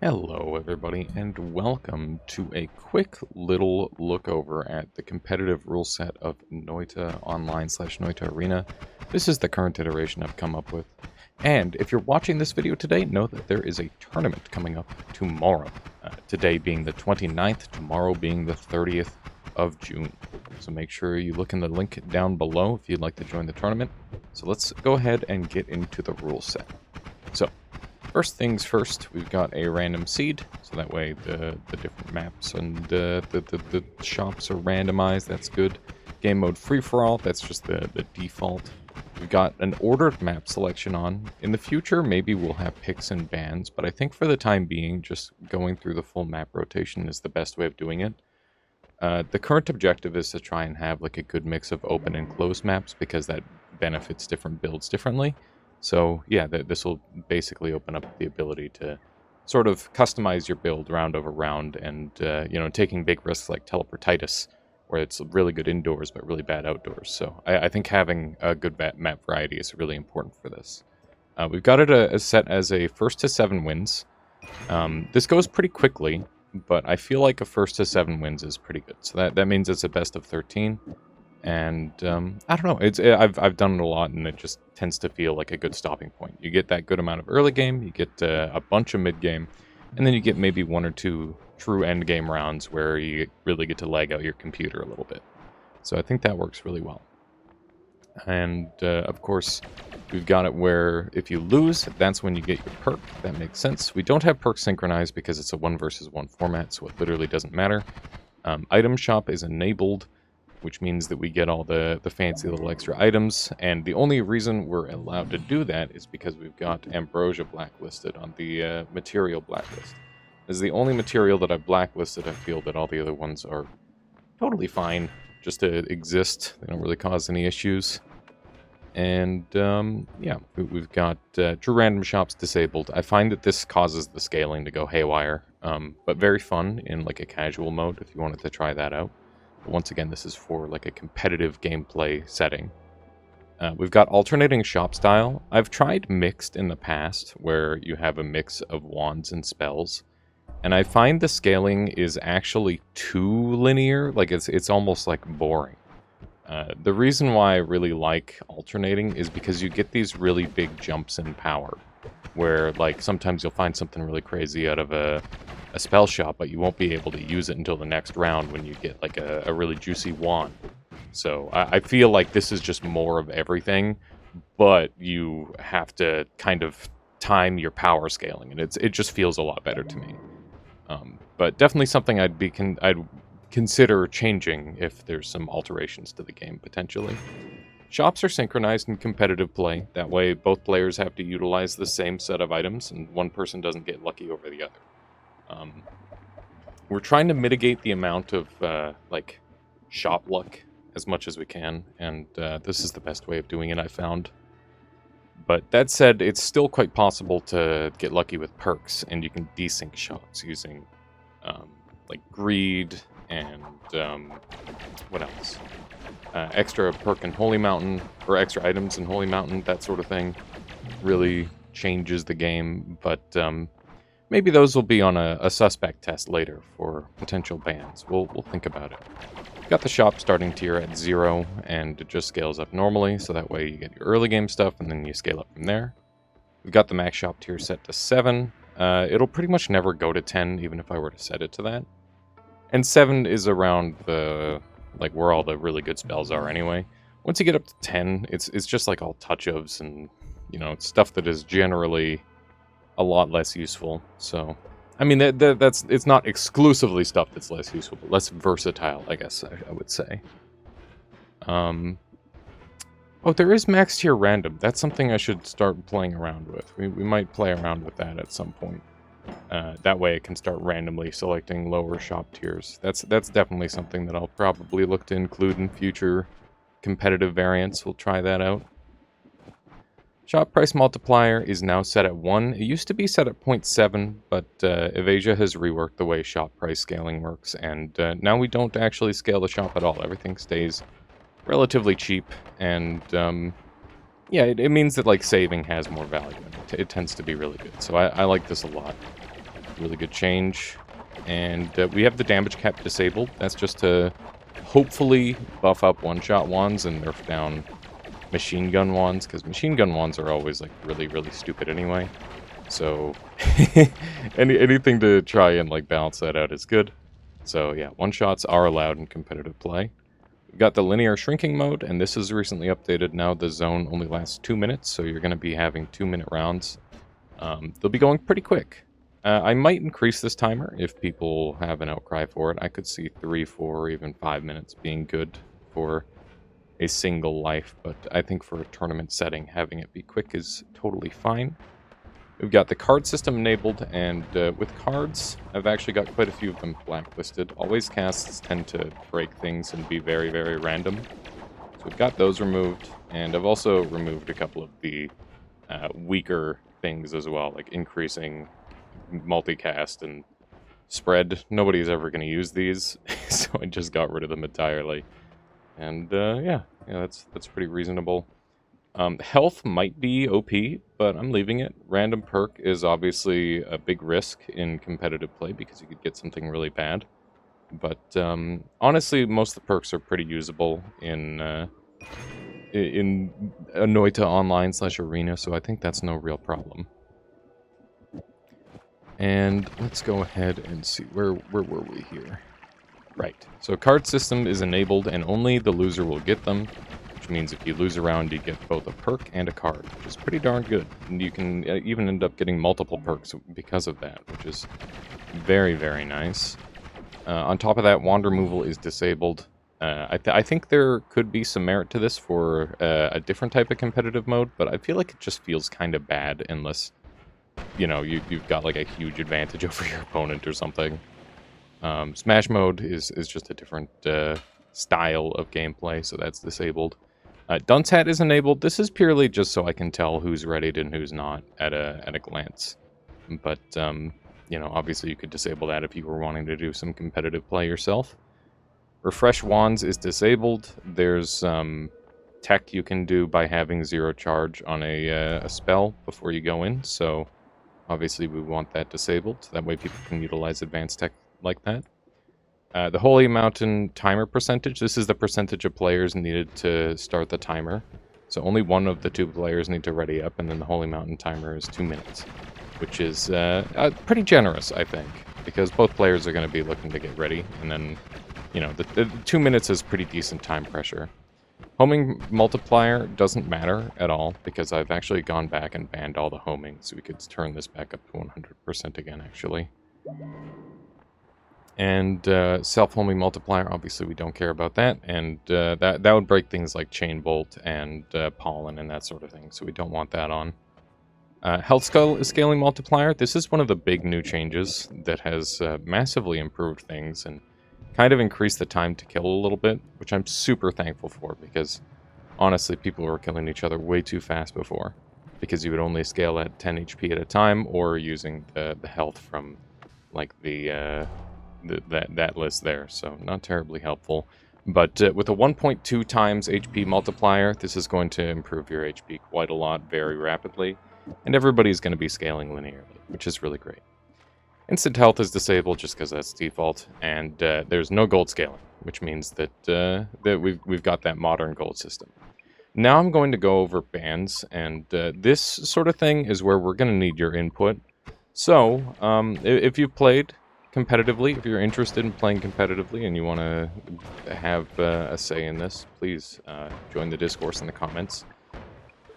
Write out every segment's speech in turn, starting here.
Hello everybody, and welcome to a quick little look over at the competitive rule set of Noita Online / Noita Arena. This is the current iteration I've come up with. And if you're watching this video today, know that there is a tournament coming up tomorrow. Today being the 29th, tomorrow being the 30th of June. So make sure you look in the link down below if you'd like to join the tournament. So let's go ahead and get into the rule set. So, first things first, we've got a random seed, so that way the different maps and the shops are randomized, that's good. Game mode free-for-all, that's just the default. We've got an ordered map selection on. In the future, maybe we'll have picks and bans, but I think for the time being, just going through the full map rotation is the best way of doing it. The current objective is to try and have like a good mix of open and closed maps, because that benefits different builds differently. So yeah, this will basically open up the ability to sort of customize your build round over round, and taking big risks like teleportitis, where it's really good indoors but really bad outdoors. So I think having a good map variety is really important for this. We've got it set as a first to 7 wins. This goes pretty quickly, but I feel like a first to 7 wins is pretty good. So that means it's a best of 13. And I don't know. I've done it a lot, and it just tends to feel like a good stopping point. You get that good amount of early game, you get a bunch of mid game, and then you get maybe 1 or 2 true end game rounds where you really get to lag out your computer a little bit. So I think that works really well. And of course, we've got it where if you lose, that's when you get your perk. That makes sense. We don't have perk synchronized because it's a 1 versus 1 format, so it literally doesn't matter. Item shop is enabled, which means that we get all the fancy little extra items, and the only reason we're allowed to do that is because we've got Ambrosia blacklisted on the material blacklist. This is the only material that I've blacklisted. I feel that all the other ones are totally fine just to exist. They don't really cause any issues. And yeah, we've got true random shops disabled. I find that this causes the scaling to go haywire, but very fun in like a casual mode if you wanted to try that out. Once again, this is for like a competitive gameplay setting. We've got alternating shop style. I've tried mixed in the past, where you have a mix of wands and spells, and I find the scaling is actually too linear. Like it's almost like boring. The reason why I really like alternating is because you get these really big jumps in power, where like sometimes you'll find something really crazy out of a spell shop, but you won't be able to use it until the next round when you get like a really juicy wand. So I feel like this is just more of everything, but you have to kind of time your power scaling, and it just feels a lot better to me. But definitely something I'd consider changing if there's some alterations to the game potentially. Shops are synchronized in competitive play. That way both players have to utilize the same set of items, and one person doesn't get lucky over the other. We're trying to mitigate the amount of like shop luck as much as we can, and this is the best way of doing it, I found. But that said, it's still quite possible to get lucky with perks, and you can desync shops using like greed and what else? Extra perk in Holy Mountain, or extra items in Holy Mountain, that sort of thing. Really changes the game, but maybe those will be on a suspect test later for potential bans. We'll think about it. Got the shop starting tier at 0, and it just scales up normally, so that way you get your early game stuff, and then you scale up from there. We've got the max shop tier set to 7. It'll pretty much never go to 10, even if I were to set it to that. And 7 is around the like where all the really good spells are anyway. Once you get up to 10, it's just like all touch-ofs and, it's stuff that is generally a lot less useful. So, I mean, it's not exclusively stuff that's less useful, but less versatile, I guess I would say. Oh, there is max tier random. That's something I should start playing around with. We might play around with that at some point. That way it can start randomly selecting lower shop tiers. That's definitely something that I'll probably look to include in future competitive variants. We'll try that out. Shop price multiplier is now set at 1. It used to be set at 0.7, but Evasia has reworked the way shop price scaling works, and now we don't actually scale the shop at all. Everything stays relatively cheap, and yeah, it means that like saving has more value. It tends to be really good, so I like this a lot. Really good change. And we have the damage cap disabled. That's just to hopefully buff up one-shot wands and nerf down machine gun wands, because machine gun wands are always like really, really stupid anyway. So anything to try and like balance that out is good. So yeah, one-shots are allowed in competitive play. We've got the linear shrinking mode, and this is recently updated. Now the zone only lasts 2 minutes, so you're going to be having 2-minute rounds. They'll be going pretty quick. I might increase this timer if people have an outcry for it. I could see 3, 4, even 5 minutes being good for a single life, but I think for a tournament setting, having it be quick is totally fine. We've got the card system enabled, and with cards, I've actually got quite a few of them blacklisted. Always casts tend to break things and be very, very random. So we've got those removed, and I've also removed a couple of the weaker things as well, like increasing multicast and spread. Nobody's ever going to use these, so I just got rid of them entirely. And yeah, that's pretty reasonable. Health might be OP, but I'm leaving it. Random perk is obviously a big risk in competitive play because you could get something really bad. But honestly, most of the perks are pretty usable in Noita Online/Arena, so I think that's no real problem. And let's go ahead and see, where were we here? Right, so card system is enabled and only the loser will get them, which means if you lose a round you get both a perk and a card, which is pretty darn good. And you can even end up getting multiple perks because of that, which is very, very nice. On top of that, wand removal is disabled. I think there could be some merit to this for a different type of competitive mode, but I feel like it just feels kind of bad unless, you know, you've got like a huge advantage over your opponent or something. Smash mode is just a different style of gameplay, so that's disabled. Dunce Hat is enabled. This is purely just so I can tell who's readied and who's not at a glance. But, you know, obviously you could disable that if you were wanting to do some competitive play yourself. Refresh Wands is disabled. There's tech you can do by having 0 charge on a spell before you go in, so obviously we want that disabled. That way people can utilize advanced tech like that. The Holy Mountain timer percentage. This is the percentage of players needed to start the timer. So only one of the 2 players need to ready up, and then the Holy Mountain timer is 2 minutes, which is pretty generous, I think, because both players are going to be looking to get ready, and then, you know, the 2 minutes is pretty decent time pressure. Homing multiplier doesn't matter at all, because I've actually gone back and banned all the homing, so we could turn this back up to 100% again, actually. And self-homing multiplier, obviously we don't care about that, and that would break things like chain bolt and pollen and that sort of thing, so we don't want that on. Health scaling multiplier, this is one of the big new changes that has massively improved things and kind of increased the time to kill a little bit, which I'm super thankful for, because honestly people were killing each other way too fast before, because you would only scale at 10 HP at a time, or using the health from like that list there, so not terribly helpful. But with a 1.2 times HP multiplier, this is going to improve your HP quite a lot very rapidly, and everybody's going to be scaling linearly, which is really great. Instant health is disabled just because that's default, and there's no gold scaling, which means that we've got that modern gold system. Now I'm going to go over bans, and this sort of thing is where we're going to need your input. So, if you've played competitively, if you're interested in playing competitively and you want to have a say in this, please join the discourse in the comments.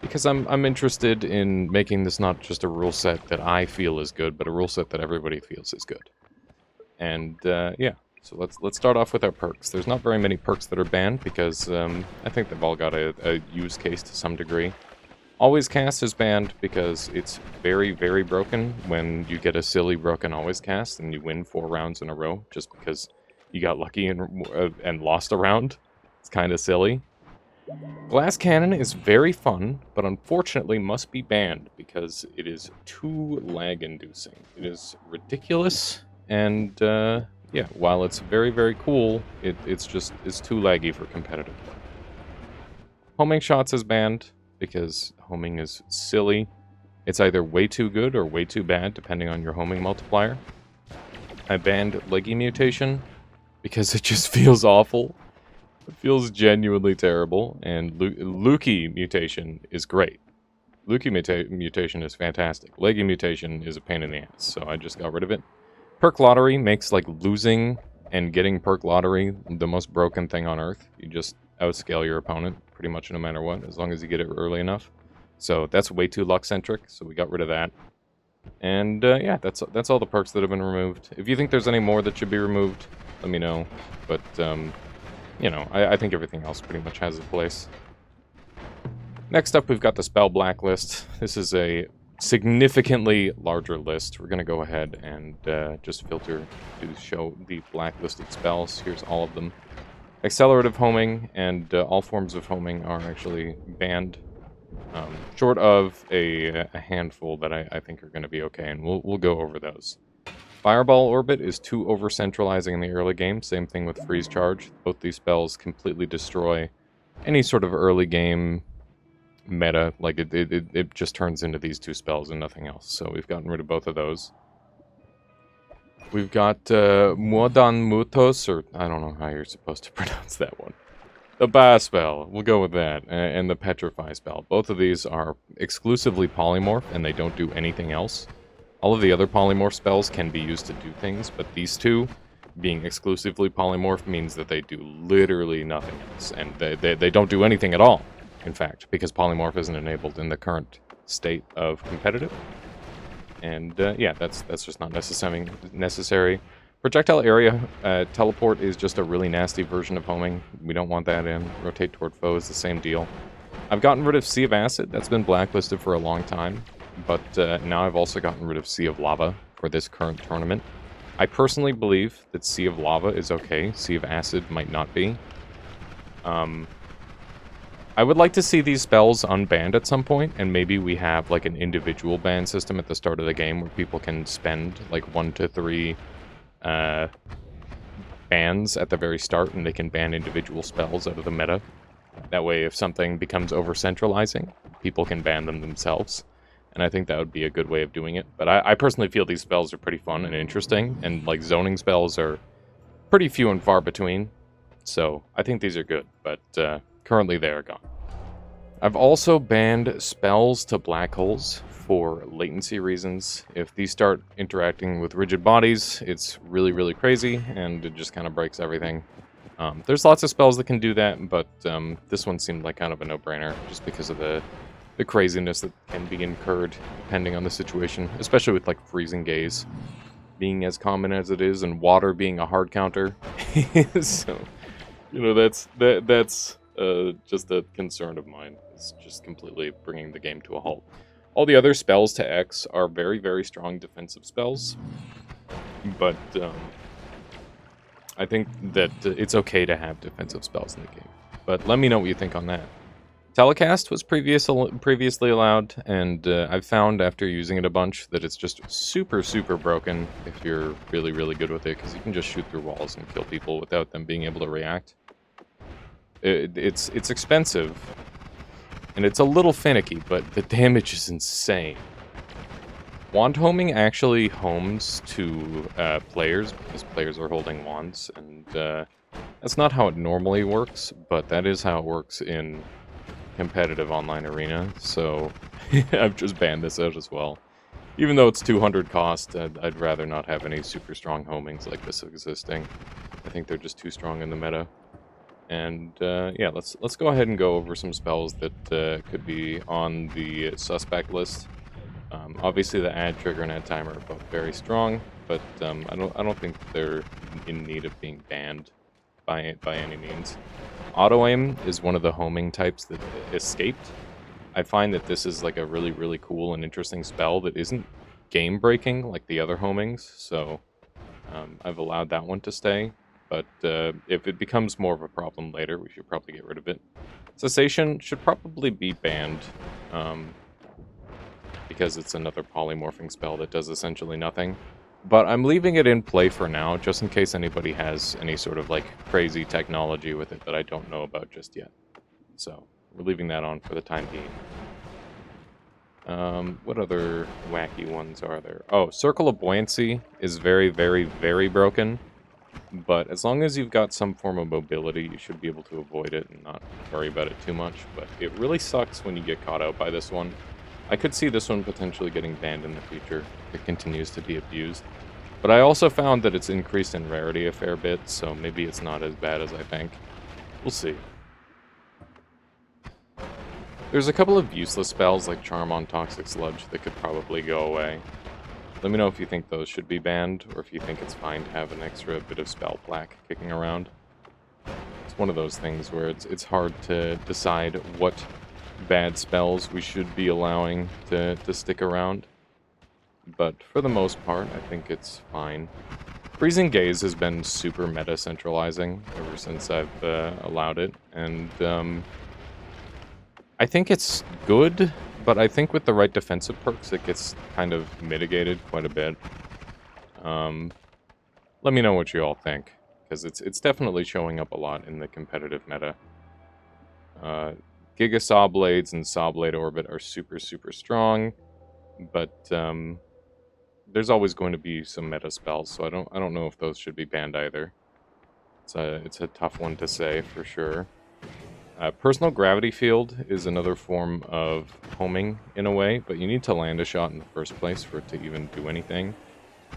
Because I'm interested in making this not just a rule set that I feel is good, but a rule set that everybody feels is good. And yeah, so let's start off with our perks. There's not very many perks that are banned because I think they've all got a use case to some degree. Always Cast is banned because it's very, very broken when you get a silly broken Always Cast and you win 4 rounds in a row just because you got lucky and lost a round. It's kind of silly. Glass Cannon is very fun, but unfortunately must be banned because it is too lag-inducing. It is ridiculous, and yeah, while it's very, very cool, it's too laggy for competitive play. Homing Shots is banned because homing is silly. It's either way too good or way too bad, depending on your homing multiplier. I banned Leggy Mutation because it just feels awful. It feels genuinely terrible, and Lukey Mutation is great. Lukey Mutation is fantastic. Leggy Mutation is a pain in the ass, so I just got rid of it. Perk Lottery makes, like, losing and getting Perk Lottery the most broken thing on Earth. You just outscale your opponent pretty much no matter what, as long as you get it early enough. So that's way too luck-centric, so we got rid of that. And, yeah, that's all the perks that have been removed. If you think there's any more that should be removed, let me know. But, you know, I think everything else pretty much has its place. Next up, we've got the spell blacklist. This is a significantly larger list. We're going to go ahead and just filter to show the blacklisted spells. Here's all of them. Accelerative homing and all forms of homing are actually banned. Short of a handful that I think are going to be okay, and we'll go over those. Fireball Orbit is too over-centralizing in the early game. Same thing with Freeze Charge. Both these spells completely destroy any sort of early game meta. Like, it just turns into these two spells and nothing else. So we've gotten rid of both of those. We've got Muodan Mutos, or I don't know how you're supposed to pronounce that one. The Ba spell, we'll go with that, and the Petrify spell. Both of these are exclusively polymorph, and they don't do anything else. All of the other polymorph spells can be used to do things, but these two, being exclusively polymorph, means that they do literally nothing else, and they don't do anything at all, in fact, because polymorph isn't enabled in the current state of competitive. And, yeah, that's just not necessary. Projectile area teleport is just a really nasty version of homing. We don't want that in. Rotate toward foes, the same deal. I've gotten rid of Sea of Acid. That's been blacklisted for a long time. But now I've also gotten rid of Sea of Lava for this current tournament. I personally believe that Sea of Lava is okay. Sea of Acid might not be. I would like to see these spells unbanned at some point, and maybe we have like an individual ban system at the start of the game where people can spend like 1 to 3 bans at the very start, and they can ban individual spells out of the meta. That way, if something becomes over-centralizing, people can ban them themselves. And I think that would be a good way of doing it. But I personally feel these spells are pretty fun and interesting, and like zoning spells are pretty few and far between. So I think these are good, but currently they are gone. I've also banned spells to black holes for latency reasons. If these start interacting with rigid bodies, it's really, really crazy, and it just kind of breaks everything. There's lots of spells that can do that, but this one seemed like kind of a no-brainer, just because of the craziness that can be incurred depending on the situation, especially with like freezing gaze being as common as it is, and water being a hard counter. So, you know, that's just a concern of mine. It's just completely bringing the game to a halt. All the other spells to X are very, very strong defensive spells, but I think that it's okay to have defensive spells in the game. But let me know what you think on that. Telecast was previously allowed, and I've found after using it a bunch that it's just super, super broken if you're really, really good with it, because you can just shoot through walls and kill people without them being able to react. It's expensive, and it's a little finicky, but the damage is insane. Wand homing actually homes to players, because players are holding wands, and that's not how it normally works, but that is how it works in competitive online arena, so I've just banned this out as well. Even though it's 200 cost, I'd rather not have any super strong homings like this existing. I think they're just too strong in the meta. And yeah, let's go ahead and go over some spells that could be on the suspect list. Obviously, the add trigger and add timer are both very strong, but I don't think they're in need of being banned by any means. Auto aim is one of the homing types that escaped. I find that this is like a really, really cool and interesting spell that isn't game breaking like the other homings, so I've allowed that one to stay. But if it becomes more of a problem later, we should probably get rid of it. Cessation should probably be banned, because it's another polymorphing spell that does essentially nothing. But I'm leaving it in play for now, just in case anybody has any sort of like crazy technology with it that I don't know about just yet. So we're leaving that on for the time being. What other wacky ones are there? Oh, Circle of Buoyancy is very, very, very broken. But as long as you've got some form of mobility, you should be able to avoid it and not worry about it too much. But it really sucks when you get caught out by this one. I could see this one potentially getting banned in the future if it continues to be abused. But I also found that it's increased in rarity a fair bit, so maybe it's not as bad as I think. We'll see. There's a couple of useless spells like Charm on Toxic Sludge that could probably go away. Let me know if you think those should be banned, or if you think it's fine to have an extra bit of spell plaque kicking around. It's one of those things where it's hard to decide what bad spells we should be allowing to stick around. But for the most part, I think it's fine. Freezing Gaze has been super meta-centralizing ever since I've allowed it, and I think it's good, but I think with the right defensive perks, it gets kind of mitigated quite a bit. Let me know what you all think, because it's definitely showing up a lot in the competitive meta. Giga Saw Blades and Saw Blade Orbit are super, super strong, but there's always going to be some meta spells, so I don't know if those should be banned either. It's a tough one to say for sure. Personal Gravity Field is another form of homing in a way, but you need to land a shot in the first place for it to even do anything.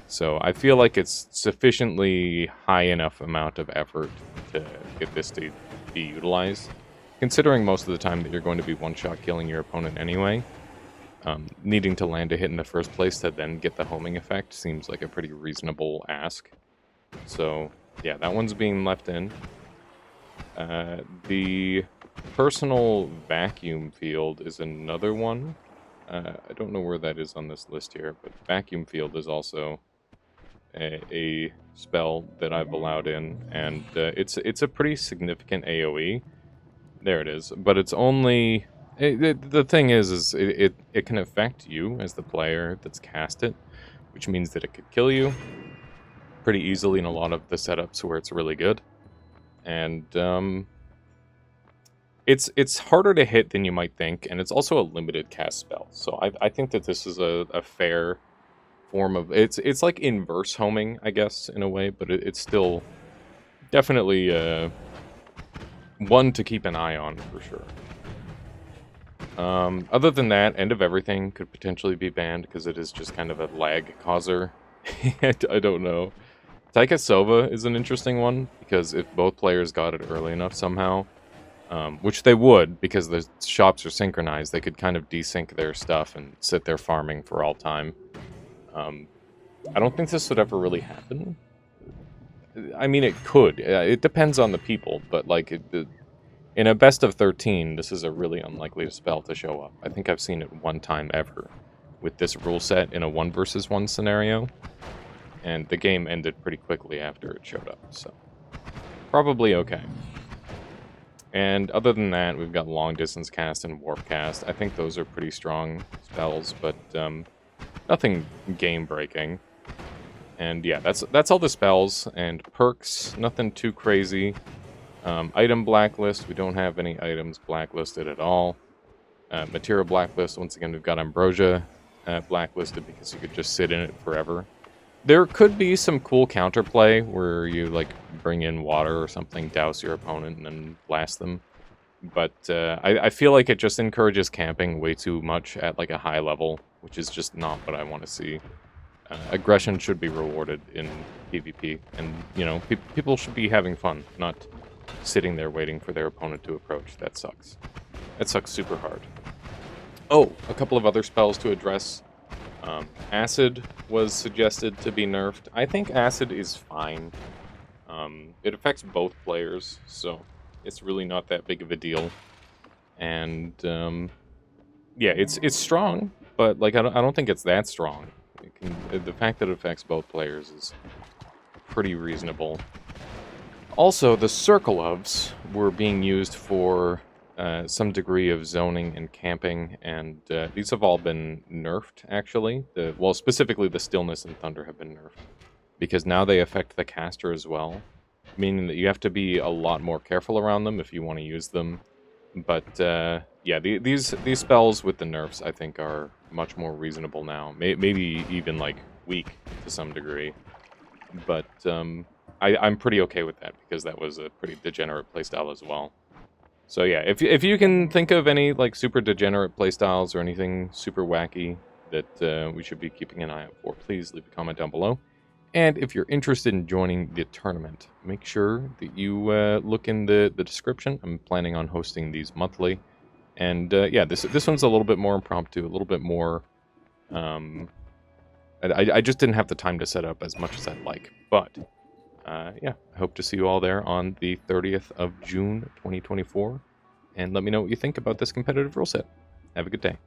So I feel like it's sufficiently high enough amount of effort to get this to be utilized. Considering most of the time that you're going to be one-shot killing your opponent anyway, needing to land a hit in the first place to then get the homing effect seems like a pretty reasonable ask. So yeah, that one's being left in. The Personal Vacuum Field is another one. I don't know where that is on this list here, but Vacuum Field is also a spell that I've allowed in, and it's a pretty significant AoE. There it is, but it's only... the thing is it can affect you as the player that's cast it, which means that it could kill you pretty easily in a lot of the setups where it's really good. And it's harder to hit than you might think, and it's also a limited cast spell. So I think that this is a fair form of... It's like inverse homing, I guess, in a way, but it's still definitely one to keep an eye on, for sure. Other than that, End of Everything could potentially be banned, because it is just kind of a lag causer. I don't know. Taika Sova is an interesting one, because if both players got it early enough somehow, which they would, because the shops are synchronized, they could kind of desync their stuff and sit there farming for all time. I don't think this would ever really happen. I mean, it could. It depends on the people, but like, in a best of 13, this is a really unlikely spell to show up. I think I've seen it one time ever with this rule set in a 1 versus 1 scenario. And the game ended pretty quickly after it showed up, so probably okay. And other than that, we've got Long Distance Cast and Warp Cast. I think those are pretty strong spells, but nothing game-breaking. And yeah, that's all the spells. And perks, nothing too crazy. Item blacklist, we don't have any items blacklisted at all. Material blacklist, once again, we've got Ambrosia blacklisted because you could just sit in it forever. There could be some cool counterplay where you, like, bring in water or something, douse your opponent, and then blast them. But I feel like it just encourages camping way too much at, like, a high level, which is just not what I want to see. Aggression should be rewarded in PvP, and, you know, people should be having fun, not sitting there waiting for their opponent to approach. That sucks. That sucks super hard. Oh, a couple of other spells to address. Acid was suggested to be nerfed. I think Acid is fine. It affects both players, so it's really not that big of a deal. And yeah, it's strong, but like I don't think it's that strong. The fact that it affects both players is pretty reasonable. Also, the Circle ofs were being used for some degree of zoning and camping, and these have all been nerfed, actually. Well, specifically the Stillness and Thunder have been nerfed, because now they affect the caster as well, meaning that you have to be a lot more careful around them if you want to use them. But yeah, these spells with the nerfs, I think, are much more reasonable now. Maybe even, like, weak to some degree. But I'm pretty okay with that, because that was a pretty degenerate playstyle as well. So yeah, if you can think of any, like, super degenerate playstyles or anything super wacky that we should be keeping an eye out for, please leave a comment down below. And if you're interested in joining the tournament, make sure that you look in the description. I'm planning on hosting these monthly. And yeah, this one's a little bit more impromptu, a little bit more... I just didn't have the time to set up as much as I'd like. But yeah, I hope to see you all there on the 30th of June, 2024. And let me know what you think about this competitive rule set. Have a good day.